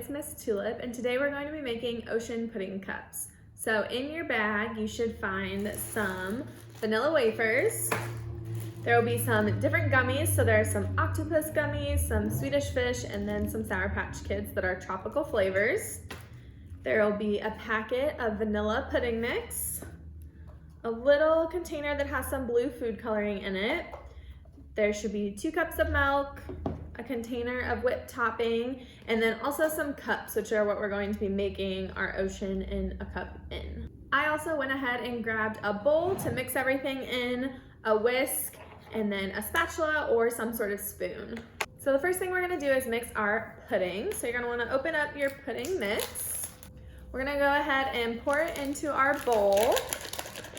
it's Miss Tulip, and today we're going to be making ocean pudding cups. So in your bag, you should find some vanilla wafers. There will be some different gummies, so there are some octopus gummies, some Swedish fish, and then some Sour Patch Kids that are tropical flavors. There will be a packet of vanilla pudding mix, a little container that has some blue food coloring in it. There should be 2 cups of milk, a container of whipped topping, and then also some cups, which are what we're going to be making our ocean in a cup in. I also went ahead and grabbed a bowl to mix everything in, a whisk, and then a spatula or some sort of spoon. So the first thing we're gonna do is mix our pudding. So you're gonna wanna open up your pudding mix. We're gonna go ahead and pour it into our bowl.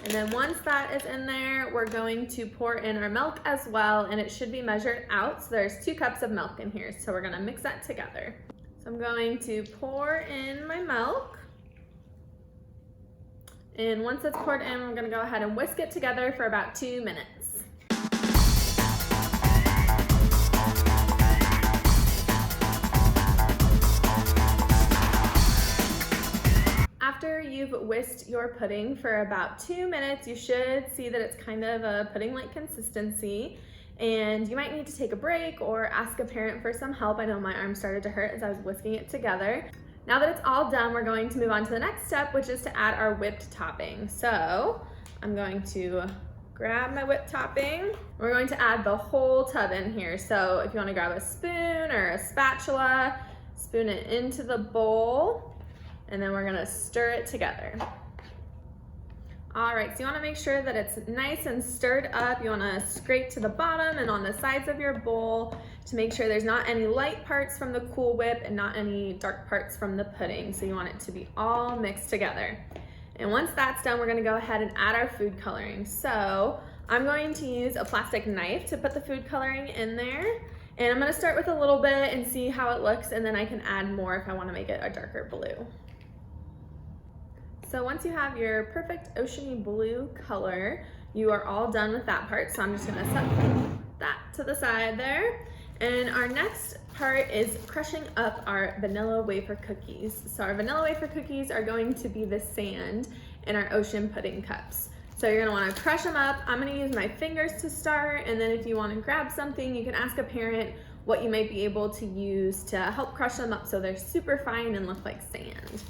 And then once that is in there, we're going to pour in our milk as well, and it should be measured out. So there's 2 cups of milk in here. So we're gonna mix that together. So I'm going to pour in my milk. And once it's poured in, we're gonna go ahead and whisk it together for about 2 minutes. After you've whisked your pudding for about 2 minutes, you should see that it's kind of a pudding-like consistency, and you might need to take a break or ask a parent for some help. I know my arm started to hurt as I was whisking it together. Now that it's all done, we're going to move on to the next step, which is to add our whipped topping. So I'm going to grab my whipped topping. We're going to add the whole tub in here. So if you want to grab a spoon or a spatula, spoon it into the bowl, and then we're gonna stir it together. All right, so you wanna make sure that it's nice and stirred up. You wanna scrape to the bottom and on the sides of your bowl to make sure there's not any light parts from the Cool Whip and not any dark parts from the pudding. So you want it to be all mixed together. And once that's done, we're gonna go ahead and add our food coloring. So I'm going to use a plastic knife to put the food coloring in there. And I'm gonna start with a little bit and see how it looks, and then I can add more if I wanna make it a darker blue. So once you have your perfect oceany blue color, you are all done with that part. So I'm just gonna set that to the side there. And our next part is crushing up our vanilla wafer cookies. So our vanilla wafer cookies are going to be the sand in our ocean pudding cups. So you're gonna wanna crush them up. I'm gonna use my fingers to start, and then if you wanna grab something, you can ask a parent what you might be able to use to help crush them up so they're super fine and look like sand.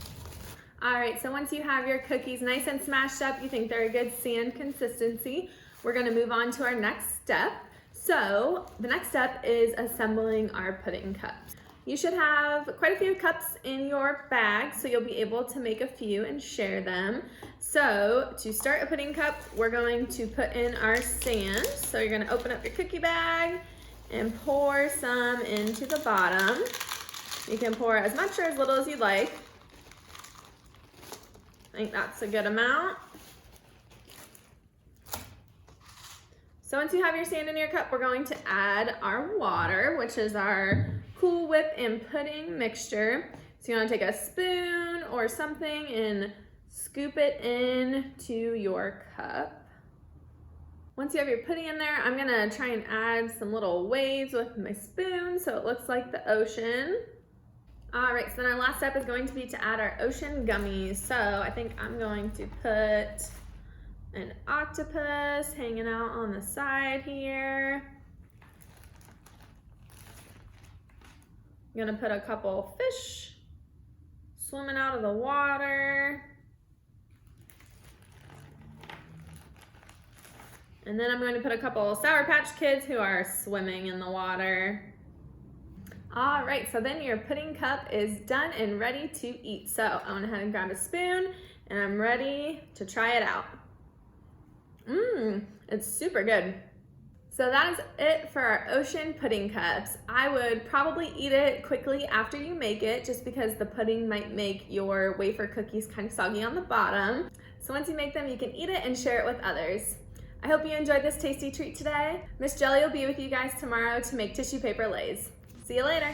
All right, so once you have your cookies nice and smashed up, you think they're a good sand consistency, we're gonna move on to our next step. So the next step is assembling our pudding cups. You should have quite a few cups in your bag, so you'll be able to make a few and share them. So to start a pudding cup, we're going to put in our sand. So you're gonna open up your cookie bag and pour some into the bottom. You can pour as much or as little as you'd like. I think that's a good amount. So once you have your sand in your cup, we're going to add our water, which is our Cool Whip and pudding mixture. So you want to take a spoon or something and scoop it into your cup. Once you have your pudding in there, I'm gonna try and add some little waves with my spoon so it looks like the ocean. All right, so then our last step is going to be to add our ocean gummies. So I think I'm going to put an octopus hanging out on the side here. I'm gonna put a couple fish swimming out of the water. And then I'm going to put a couple Sour Patch Kids who are swimming in the water. All right, so then your pudding cup is done and ready to eat. So I went ahead and grabbed a spoon and I'm ready to try it out. It's super good. So that is it for our ocean pudding cups. I would probably eat it quickly after you make it, just because the pudding might make your wafer cookies kind of soggy on the bottom. So once you make them, you can eat it and share it with others. I hope you enjoyed this tasty treat today. Miss Jelly will be with you guys tomorrow to make tissue paper lays. See you later.